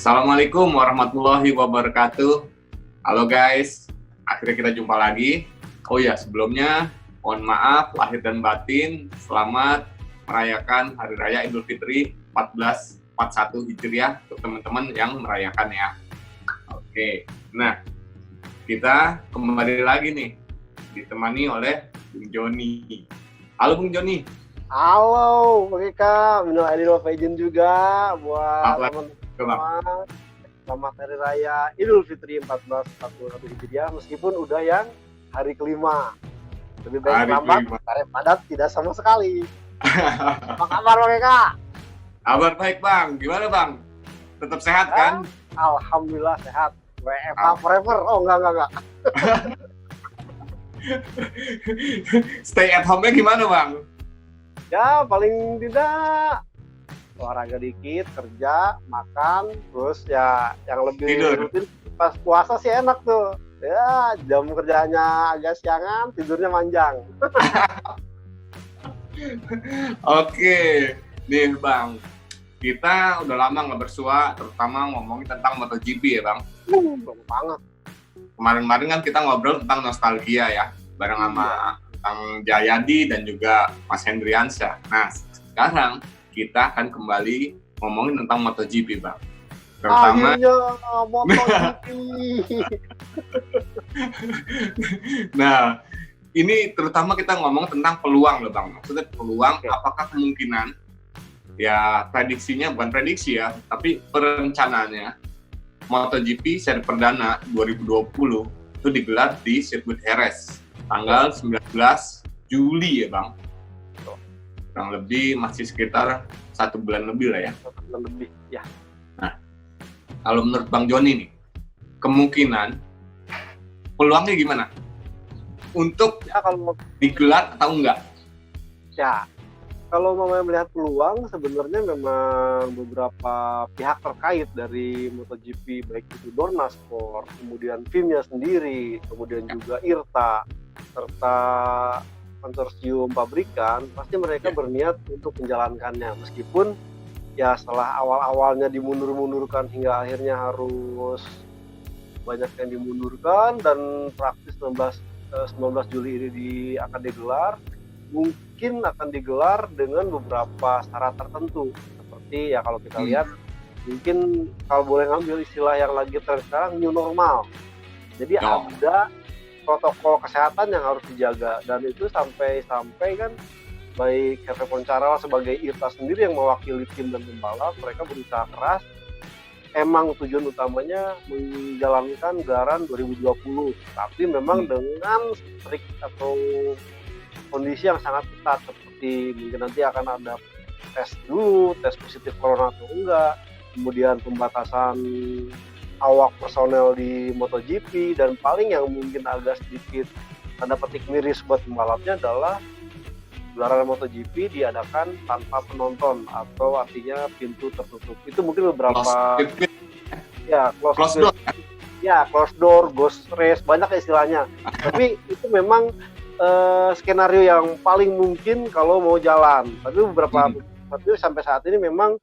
Assalamualaikum warahmatullahi wabarakatuh. Halo guys, akhirnya kita jumpa lagi. Oh ya, sebelumnya mohon maaf lahir dan batin. Selamat merayakan Hari Raya Idul Fitri 1441 Hijriah untuk teman-teman yang merayakan ya. Oke, nah kita kembali lagi nih, ditemani oleh Bung Joni. Halo Bung Joni. Halo, Bang Eka, minal aidin wal faizin juga buat teman-teman semua. Selamat Hari Raya Idul Fitri 1441 Hijriah, meskipun udah yang hari kelima. Lebih baik lambat daripada tidak sama sekali. Apa kabar Bang Eka? Kabar baik Bang, gimana Bang? Tetap sehat kan? Alhamdulillah sehat. WFH forever. Oh enggak. Stay at home-nya gimana Bang? Ya paling tidak olahraga dikit, kerja, makan, terus ya yang lebih tidur. Rutin pas puasa sih enak tuh. Ya jam kerjanya agak siangan, tidurnya panjang. Oke, nih Bang, kita udah lama nggak bersua, terutama ngomongin tentang MotoGP ya Bang. Bagus banget. Kemarin-kemarin kan kita ngobrol tentang nostalgia ya, bareng sama Kang Jayadi dan juga Mas Hendriansyah. Nah, sekarang kita akan kembali ngomongin tentang MotoGP Bang. Terutama MotoGP. Nah, ini terutama kita ngomong tentang peluang loh Bang. Maksudnya peluang, apakah kemungkinan, ya prediksinya bukan prediksi ya, tapi perencanaannya MotoGP seri perdana 2020 itu digelar di sirkuit Jerez tanggal 19 Juli ya Bang. Kurang lebih masih sekitar 1 bulan lebih lah ya. 1 bulan lebih, ya. Nah, kalau menurut Bang Joni nih, kemungkinan peluangnya gimana? Untuk ya, kalau digelar atau enggak? Ya, kalau mau melihat peluang, sebenarnya memang beberapa pihak terkait dari MotoGP, baik itu Dorna Sport, kemudian FIM-nya sendiri, kemudian juga IRTA, serta konsorsium pabrikan, pasti mereka berniat untuk menjalankannya. Meskipun ya setelah awal-awalnya dimundur-mundurkan hingga akhirnya harus banyak yang dimundurkan dan praktis 19 Juli ini akan digelar, mungkin akan digelar dengan beberapa syarat tertentu. Seperti ya kalau kita lihat, mungkin kalau boleh ngambil istilah yang lagi tren sekarang, new normal. Jadi ada protokol kesehatan yang harus dijaga, dan itu sampai kan baik Herve Poncharal sebagai IRTA sendiri yang mewakili tim dan pembalap, mereka berusaha keras. Emang tujuan utamanya menjalankan gelaran 2020, tapi memang dengan strict atau kondisi yang sangat ketat, seperti mungkin nanti akan ada tes dulu, tes positif corona atau enggak, kemudian pembatasan awak personel di MotoGP, dan paling yang mungkin agak sedikit tanda petik miris buat pembalapnya adalah gelaran MotoGP diadakan tanpa penonton, atau artinya pintu tertutup. Itu mungkin beberapa close door. Ya, close door, ghost race, banyak istilahnya. Tapi itu memang skenario yang paling mungkin kalau mau jalan. Tapi tapi sampai saat ini memang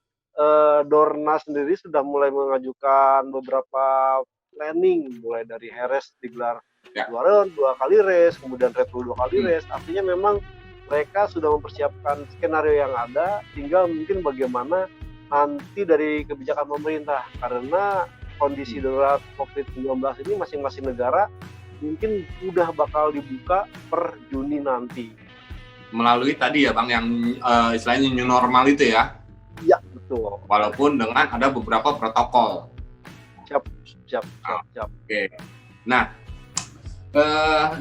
Dorna sendiri sudah mulai mengajukan beberapa planning, mulai dari Jerez digelar 2 kali race, kemudian Red Bull 2 kali race. Artinya memang mereka sudah mempersiapkan skenario yang ada, tinggal mungkin bagaimana nanti dari kebijakan pemerintah, karena kondisi darurat COVID-19 ini masing-masing negara mungkin udah bakal dibuka per Juni nanti. Melalui tadi ya Bang, yang istilahnya new normal itu ya? Iya, betul. Walaupun dengan ada beberapa protokol. Siap. Oke. Nah,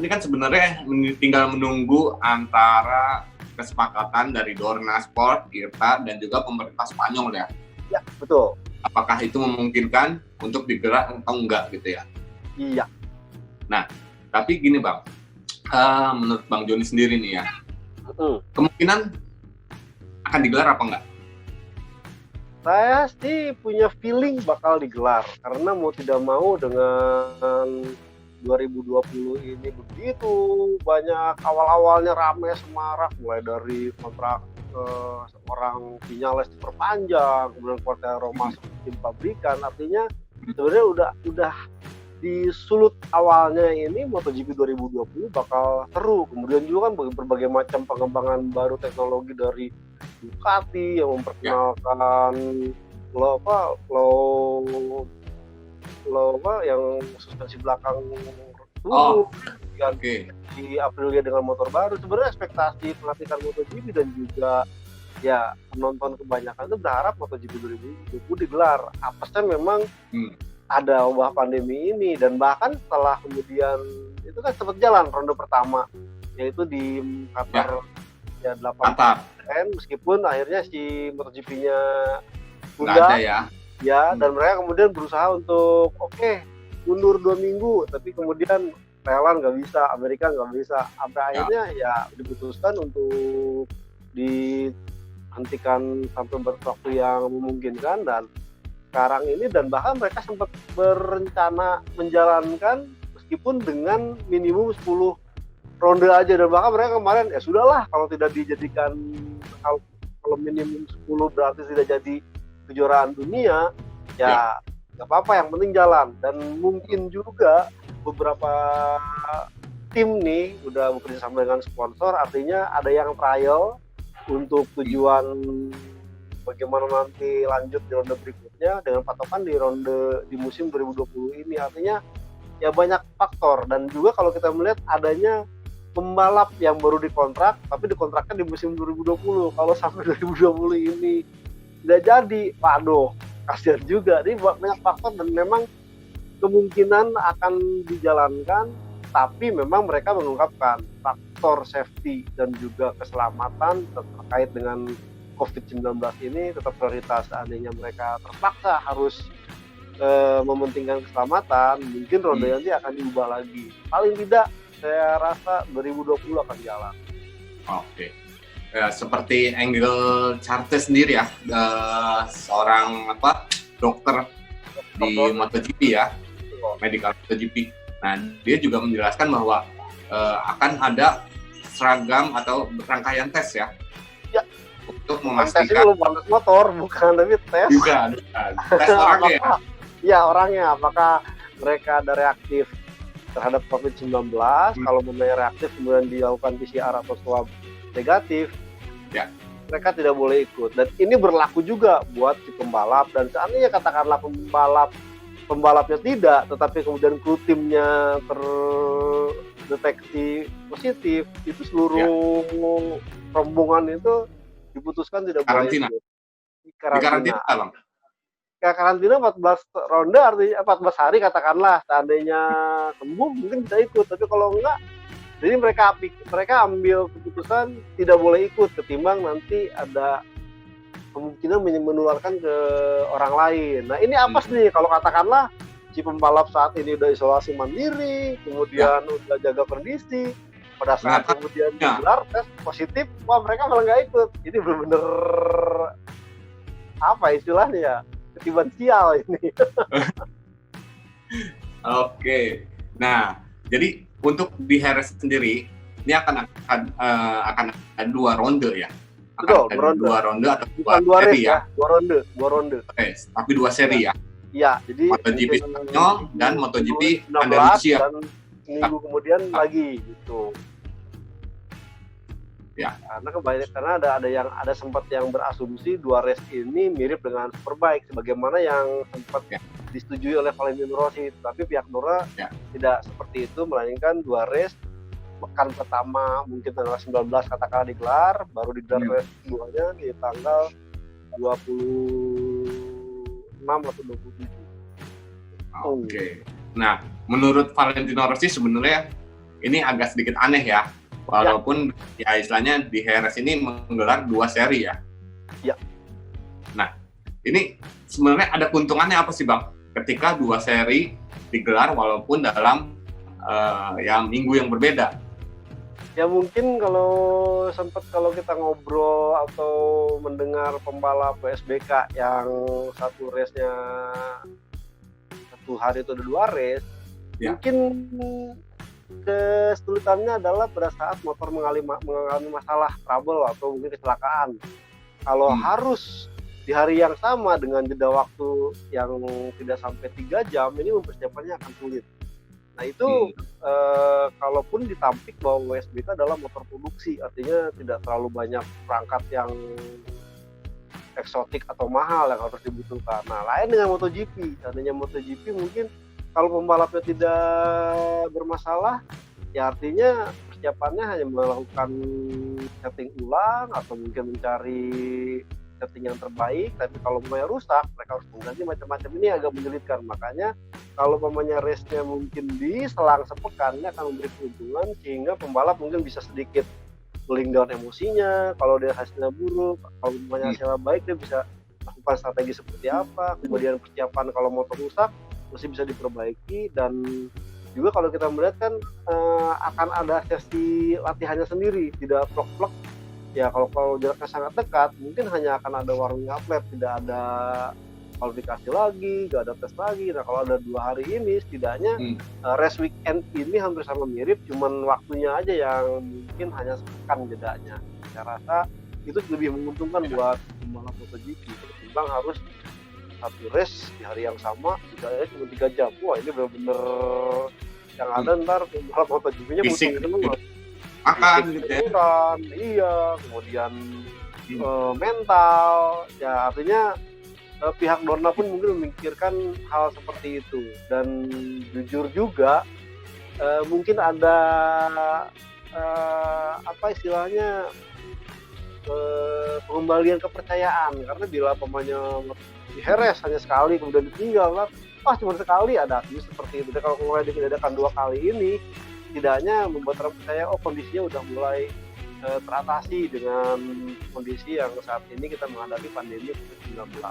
ini kan sebenarnya tinggal menunggu antara kesepakatan dari Dorna Sport, IRTA, dan juga pemerintah Spanyol ya? Ya, betul. Apakah itu memungkinkan untuk digelar atau enggak gitu ya? Iya. Nah, tapi gini Bang, menurut Bang Joni sendiri nih ya, kemungkinan akan digelar apa enggak? Saya sih punya feeling bakal digelar, karena mau tidak mau dengan 2020 ini begitu banyak awal-awalnya rame semarak, mulai dari kontrak seorang Viñales diperpanjang, kemudian Quartararo masuk tim pabrikan, artinya sebenarnya udah di sulut awalnya ini MotoGP 2020 bakal seru. Kemudian juga kan berbagai macam pengembangan baru teknologi dari Ducati yang memperkenalkan yang suspensi belakang di Aprilia dengan motor baru. Sebenarnya ekspektasi penglihatan MotoGP dan juga ya penonton kebanyakan itu berharap MotoGP 2020 digelar. Apesnya memang ada wabah pandemi ini, dan bahkan setelah kemudian itu kan sempat jalan ronde pertama yaitu di Qatar ya 8%, meskipun akhirnya si MotoGP-nya tunda ya, dan mereka kemudian berusaha untuk mundur 2 minggu, tapi kemudian Thailand nggak bisa, Amerika nggak bisa, sampai akhirnya ya diputuskan untuk dihentikan sampai waktu yang memungkinkan, dan sekarang ini, dan bahkan mereka sempat berencana menjalankan meskipun dengan minimum 10 ronde aja, dan bahkan mereka kemarin ya sudahlah kalau tidak dijadikan, kalau minimum 10 berarti tidak jadi kejuaraan dunia ya nggak apa-apa, yang penting jalan. Dan mungkin juga beberapa tim nih udah bekerja sama dengan sponsor, artinya ada yang trial untuk tujuan bagaimana nanti lanjut di ronde berikutnya dengan patokan di musim 2020 ini. Artinya ya banyak faktor, dan juga kalau kita melihat adanya pembalap yang baru dikontrak tapi dikontrakkan di musim 2020. Kalau sampai 2020 ini tidak jadi, waduh kasihan juga. Jadi banyak faktor, dan memang kemungkinan akan dijalankan, tapi memang mereka mengungkapkan faktor safety dan juga keselamatan terkait dengan COVID-19 ini tetap prioritas. Seandainya mereka terpaksa harus mementingkan keselamatan, mungkin ronde nanti akan diubah lagi. Paling tidak saya rasa 2020 akan jalan. Oke. Ya, seperti Angel Charte sendiri ya, seorang dokter di MotoGP ya, medical MotoGP. Nah, dia juga menjelaskan bahwa akan ada seragam atau rangkaian tes ya. Untuk memastikan tes itu belum motor, bukan, tapi tes juga tes orangnya ya? Ya, orangnya apakah mereka ada reaktif terhadap COVID-19. Kalau memang reaktif kemudian dilakukan PCR atau swab negatif ya, mereka tidak boleh ikut. Dan ini berlaku juga buat si pembalap, dan seandainya katakanlah pembalapnya tidak, tetapi kemudian kru timnya terdeteksi positif, itu seluruh rombongan itu diputuskan tidak karantina. boleh Di karantina, Bang. Karantina 14 ronde, artinya 14 hari katakanlah. Seandainya sembuh mungkin bisa ikut, tapi kalau enggak, jadi mereka ambil keputusan tidak boleh ikut, ketimbang nanti ada kemungkinan menularkan ke orang lain. Nah, ini apa sih kalau katakanlah si pembalap saat ini udah isolasi mandiri, kemudian udah jaga kondisi, pada saat kemudian digelar tes positif, wah mereka malah nggak ikut. Ini benar-benar apa istilahnya ya, ketiban sial ini. Oke. Nah, jadi untuk di Jerez sendiri ini akan ada 2 ronde ya. Betul, 2 ronde atau 2 seri ya. 2 ronde. Oke, tapi 2 seri ya. Iya, jadi MotoGP Spanyol dan MotoGP Andalusia. Dan minggu kemudian lagi gitu. Ya. Karena ada sempat yang berasumsi 2 race ini mirip dengan Superbike sebagaimana yang sempat disetujui oleh Valentino Rossi, tapi pihak Dorna tidak seperti itu, melainkan 2 race. Pekan pertama mungkin tanggal 19 katakanlah digelar, baru digelar race keduanya di tanggal 26 atau 27. Oke. Nah, menurut Valentino Rossi sebenarnya ini agak sedikit aneh ya. Walaupun ya istilahnya di Jerez ini menggelar 2 seri ya. Ya. Nah, ini sebenarnya ada keuntungannya apa sih Bang? Ketika 2 seri digelar walaupun dalam minggu yang berbeda. Ya mungkin kalau kita ngobrol atau mendengar pembalap WSBK yang satu race-nya satu hari itu ada 2 race, mungkin kesulitannya adalah pada saat motor mengalami masalah trouble atau mungkin kecelakaan. Kalau harus di hari yang sama dengan jeda waktu yang tidak sampai 3 jam, ini mempersiapkannya akan sulit. Nah itu kalaupun ditampik bahwa WSBK adalah motor produksi, artinya tidak terlalu banyak perangkat yang eksotik atau mahal yang harus dibutuhkan. Nah lain dengan MotoGP, seandainya MotoGP mungkin kalau pembalapnya tidak bermasalah, ya artinya persiapannya hanya melakukan setting ulang atau mungkin mencari setting yang terbaik. Tapi kalau umpamanya rusak, mereka harus mengganti macam-macam. Ini agak menyulitkan. Makanya kalau umpamanya race-nya mungkin diselang sepekan, ini akan memberi keuntungan sehingga pembalap mungkin bisa sedikit cooling down emosinya. Kalau dia hasilnya buruk, kalau umpamanya hasilnya baik, dia bisa lakukan strategi seperti apa. Kemudian persiapan kalau motor rusak masih bisa diperbaiki. Dan juga kalau kita melihat kan akan ada sesi latihannya sendiri, tidak plek-plek. Ya kalau jaraknya sangat dekat, mungkin hanya akan ada warming-up lap, tidak ada kualifikasi lagi, nggak ada tes lagi. Nah kalau ada 2 hari ini, setidaknya race weekend ini hampir sama mirip, cuman waktunya aja yang mungkin hanya sepekan jedanya. Saya rasa itu lebih menguntungkan buat pembalap MotoGP ketimbang harus satu race di hari yang sama, tidaknya cuma 3 jam. Wah ini benar-benar yang ada ntar pembalap MotoGP-nya musim kedua. Makan gitu ya. Iya, kemudian mental, ya artinya pihak Dorna pun mungkin memikirkan hal seperti itu. Dan jujur juga mungkin ada apa istilahnya pengembalian kepercayaan, karena bila pemainnya diheres hanya sekali kemudian ditinggal, cuma sekali, ada seperti itu. Dan kalau mulai diadakan 2 kali ini, tidaknya membuat orang percaya kondisinya udah mulai teratasi dengan kondisi yang saat ini kita menghadapi pandemi COVID-19.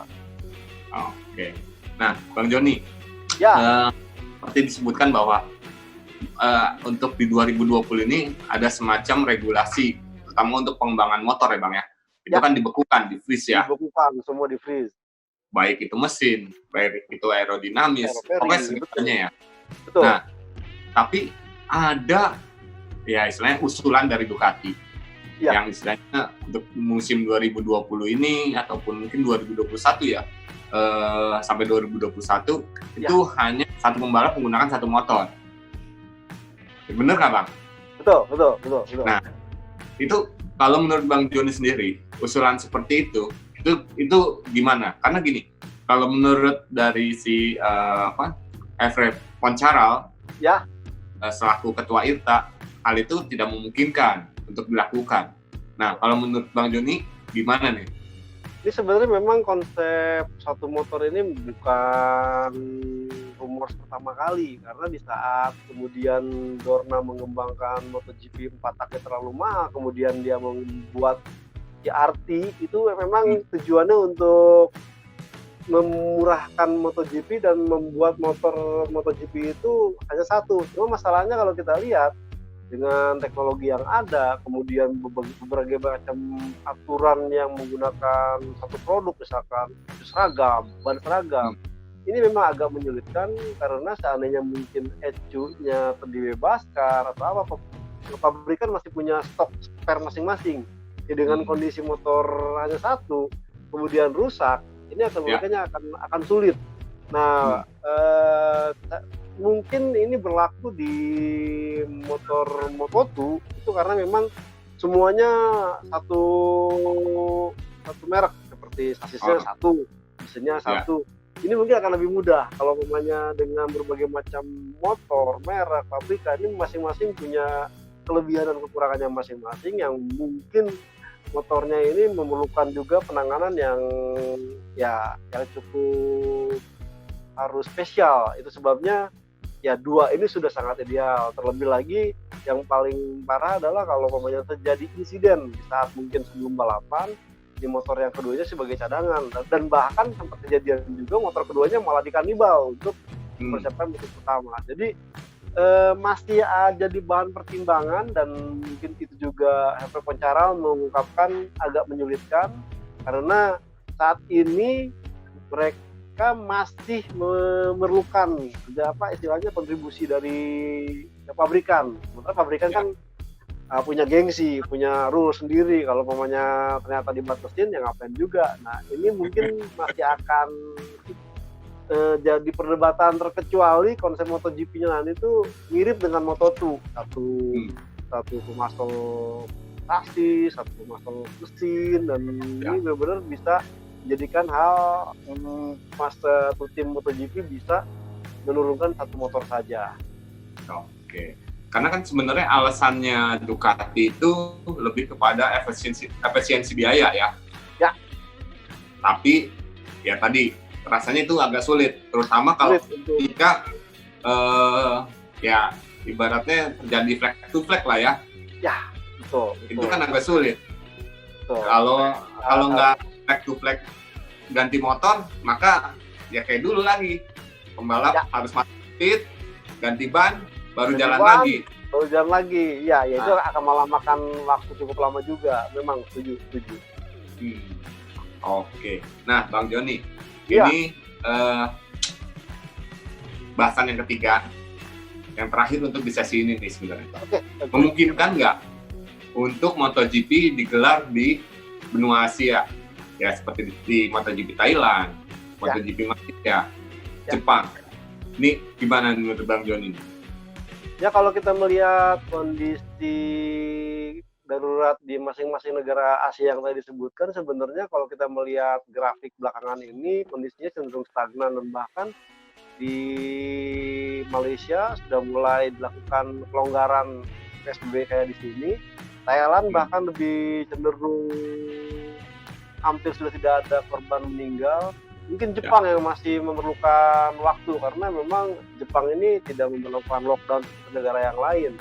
Oke. Nah, Bang Joni, ya seperti disebutkan bahwa untuk di 2020 ini ada semacam regulasi, terutama untuk pengembangan motor ya Bang ya. Itu kan dibekukan, di freeze ya. Dibekukan, semua di freeze. Baik itu mesin, baik itu aerodinamis, pokoknya segalanya ya. Betul. Nah, tapi ada ya istilahnya usulan dari Ducati yang istilahnya untuk musim 2020 ini ataupun mungkin 2021 ya sampai 2021 itu hanya satu pembalap menggunakan satu motor. Bener nggak Bang? Betul. Nah itu kalau menurut Bang Joni sendiri usulan seperti itu gimana? Karena gini, kalau menurut dari si Efre Poncharal selaku ketua IRTA, hal itu tidak memungkinkan untuk dilakukan. Nah, kalau menurut Bang Joni, gimana nih? Ini sebenarnya memang konsep satu motor ini bukan rumor pertama kali, karena di saat kemudian Dorna mengembangkan MotoGP 4 taknya terlalu mahal, kemudian dia membuat CRT, itu memang tujuannya untuk memurahkan MotoGP dan membuat motor MotoGP itu hanya satu. Cuma masalahnya kalau kita lihat dengan teknologi yang ada, kemudian berbagai macam aturan yang menggunakan satu produk, misalkan seragam, ban seragam, ini memang agak menyulitkan karena seandainya mungkin ECU-nya dibebaskan atau apa, pabrikan masih punya stok spare masing-masing. Ya, dengan kondisi motor hanya satu, kemudian rusak, ini akan sulit. Nah, mungkin ini berlaku di motor Moto2 itu karena memang semuanya satu merek, seperti sasisnya satu, mesinnya satu. Ini mungkin akan lebih mudah. Kalau namanya dengan berbagai macam motor, merek, pabrikan, ini masing-masing punya kelebihan dan kekurangannya masing-masing yang mungkin motornya ini memerlukan juga penanganan yang cukup harus spesial. Itu sebabnya ya 2 ini sudah sangat ideal. Terlebih lagi yang paling parah adalah kalau terjadi insiden di saat mungkin sebelum balapan, di motor yang keduanya sebagai cadangan, dan bahkan sempat kejadian juga motor keduanya malah dikanibal untuk mempersiapkan motor pertama. Jadi masih jadi bahan pertimbangan, dan mungkin itu juga Efre Poncharal mengungkapkan agak menyulitkan karena saat ini mereka masih memerlukan istilahnya kontribusi dari pabrikan. Sementara pabrikan kan punya gengsi, punya rule sendiri. Kalau mamanya ternyata dibatasin, ya ngapain juga. Nah, ini mungkin masih akan jadi perdebatan, terkecuali konsep MotoGP-nya nanti itu mirip dengan Moto2. Satu pemasok taksi, satu pemasok mesin, dan ini benar-benar bisa menjadikan hal satu tim MotoGP bisa menurunkan satu motor saja. Oke. Karena kan sebenarnya alasannya Ducati itu lebih kepada efisiensi biaya ya. Ya. Tapi ya tadi rasanya itu agak sulit, terutama kalau ketika ya ibaratnya terjadi flag to flag lah ya. Ya, betul. Itu kan agak sulit. Kalau nggak flag to flag ganti motor, maka ya kayak dulu lagi, pembalap harus masuk pit, ganti ban, baru jalan lagi. Ya itu akan melamakan waktu cukup lama juga. Memang setuju. Oke. Nah, Bang Joni, ini bahasan yang ketiga, yang terakhir untuk di sesi ini nih sebenarnya. Okay. Memungkinkan nggak untuk MotoGP digelar di benua Asia? Ya seperti di MotoGP Thailand, MotoGP Malaysia, Jepang. Ini gimana menurut Bang Joni? Ya, kalau kita melihat kondisi darurat di masing-masing negara Asia yang tadi disebutkan, sebenarnya kalau kita melihat grafik belakangan ini, kondisinya cenderung stagnan, dan bahkan di Malaysia sudah mulai dilakukan pelonggaran PSBB kayak di sini. Thailand bahkan lebih cenderung hampir sudah tidak ada korban meninggal. Mungkin Jepang yang masih memerlukan waktu, karena memang Jepang ini tidak memperlakukan lockdown seperti negara yang lain.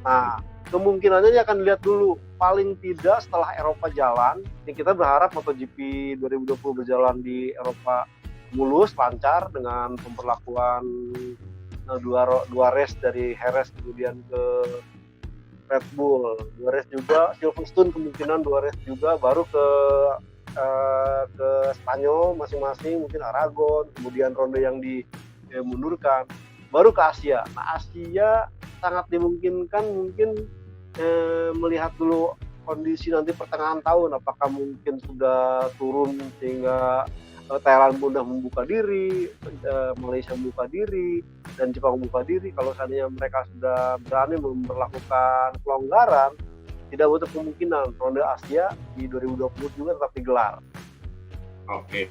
Nah, kemungkinannya akan dilihat dulu. Paling tidak setelah Eropa jalan, ini kita berharap MotoGP 2020 berjalan di Eropa mulus, lancar, dengan pemberlakuan dua race dari Jerez kemudian ke Red Bull, 2 race juga, Silverstone kemungkinan 2 race juga, baru ke Spanyol masing-masing, mungkin Aragon, kemudian ronde yang dimundurkan, baru ke Asia. Nah, Asia sangat dimungkinkan mungkin melihat dulu kondisi nanti pertengahan tahun, apakah mungkin sudah turun sehingga Thailand mudah membuka diri, Malaysia membuka diri, dan Jepang membuka diri. Kalau seandainya mereka sudah berani memperlakukan pelonggaran, tidak butuh kemungkinan ronde Asia di 2020 juga tetap digelar. Oke.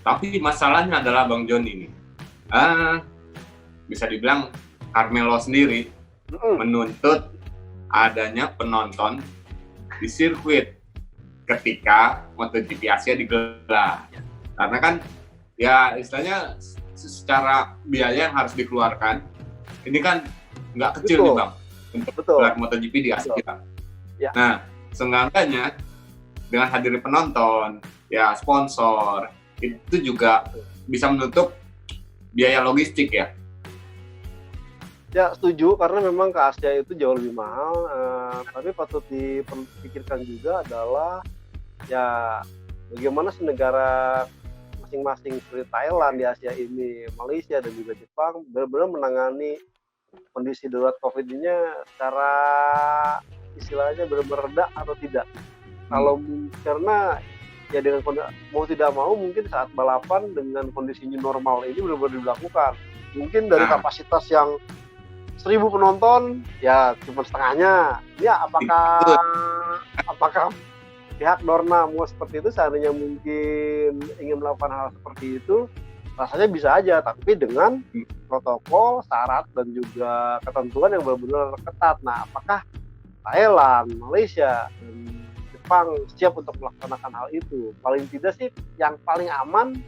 Tapi masalahnya adalah Bang Joni ini, bisa dibilang Carmelo sendiri menuntut adanya penonton di sirkuit ketika MotoGP Asia digelar. Karena kan ya istilahnya secara biaya yang harus dikeluarkan, ini kan nggak kecil nih Bang, untuk gelar MotoGP di Asia. Ya. Nah, seenggaknya dengan hadirnya penonton, ya sponsor, itu juga bisa menutup biaya logistik ya. Ya, setuju, karena memang ke Asia itu jauh lebih mahal. Tapi patut dipikirkan juga adalah ya bagaimana negara masing-masing seperti Thailand di Asia ini, Malaysia dan juga Jepang benar-benar menangani kondisi darurat COVID-nya secara istilahnya benar-benar reda atau tidak. Kalau karena ya dengan mau tidak mau mungkin saat balapan dengan kondisi new normal ini benar-benar dilakukan. Mungkin dari kapasitas yang 1.000 penonton ya cuma setengahnya. Ya apakah pihak Dorna mau seperti itu? Seandainya mungkin ingin melakukan hal seperti itu, rasanya bisa aja, tapi dengan protokol, syarat, dan juga ketentuan yang benar-benar ketat. Nah, apakah Thailand, Malaysia, dan Jepang siap untuk melaksanakan hal itu? Paling tidak sih yang paling aman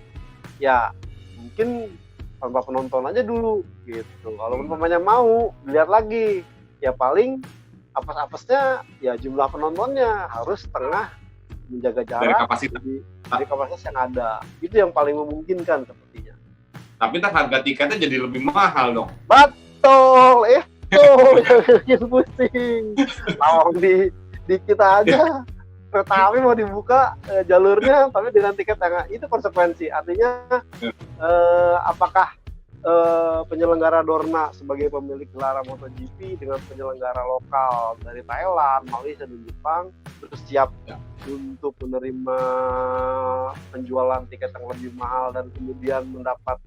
ya mungkin tanpa penonton aja dulu gitu. Kalau umpamanya mau dilihat lagi, ya paling apes-apesnya ya jumlah penontonnya harus setengah, menjaga jarak dari kapasitas yang ada. Itu yang paling memungkinkan sepertinya. Tapi ntar harga tiketnya jadi lebih mahal dong. Betul, itu yang bikin pusing. Lawang di kita aja kereta api mau dibuka jalurnya, tapi dengan tiket yang itu konsekuensi. Artinya apakah penyelenggara Dorna sebagai pemilik gelaran MotoGP dengan penyelenggara lokal dari Thailand, Malaysia, dan Jepang bersiap untuk menerima penjualan tiket yang lebih mahal dan kemudian mendapat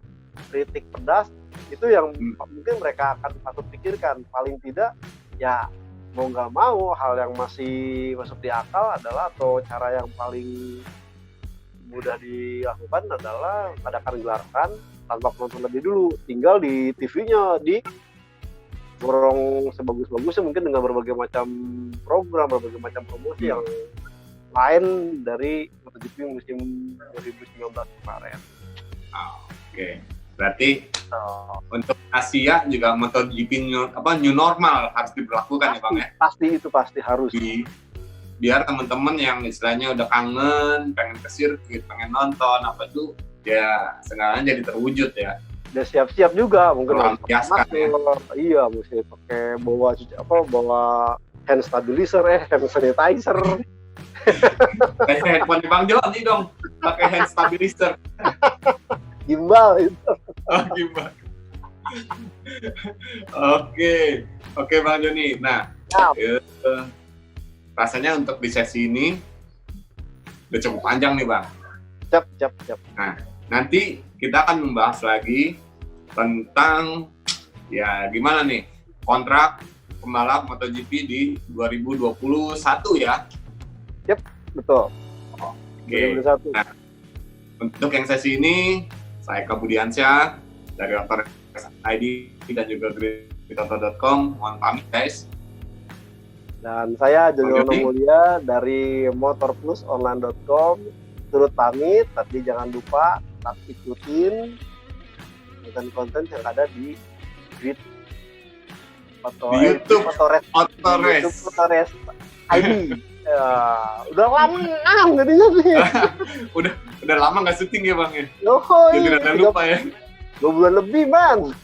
kritik pedas, itu yang mungkin mereka akan patut pikirkan. Paling tidak ya mau nggak mau hal yang masih masuk di akal adalah, atau cara yang paling mudah dilakukan adalah adakan gelaran tanpa penonton lebih dulu, tinggal di TV-nya di borong sebagus-bagusnya mungkin dengan berbagai macam program, berbagai macam promosi yang lain dari MotoGP musim 2019 kemarin. Oke. Berarti untuk Asia juga MotoGP new normal harus diberlakukan ya Bang ya? Pasti harus. Biar teman-teman yang istilahnya udah kangen, pengen ke sirkuit, pengen nonton apa itu, ya seenggaknya jadi terwujud ya. Udah siap-siap juga mungkin masker ya. Iya, mesti pakai bawa hand stabilizer, hand sanitizer. Kayak handphone Bang Joni dong, pakai hand stabilizer. Gimbal itu. Oh, gimbal. Oke Bang Joni. Nah, rasanya untuk di sesi ini udah cukup panjang nih Bang. Siap. Nah, nanti kita akan membahas lagi tentang ya gimana nih kontrak pembalap MotoGP di 2021 ya. Yep, betul. Oke. Nah, untuk yang sesi ini saya Budiansyah dari Otor ID dan juga Gritoto.com. Mohon pamit guys. Dan saya Jono Mulia dari motorplusonline.com turut pamit, tapi jangan lupa tetap ikutin konten-konten yang ada di Grid YouTube Otores ID. Udah lama jadinya sih. udah lama nggak syuting ya Bang ya? Jadi tidak lupa ya. 2 bulan lebih Bang.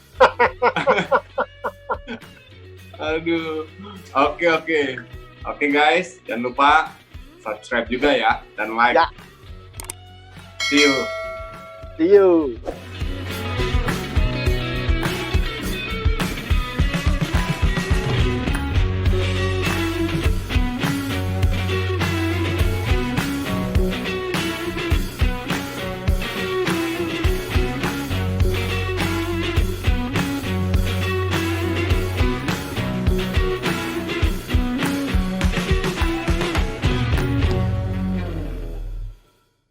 Aduh. Oke guys, jangan lupa subscribe juga ya dan like. Ya. See you.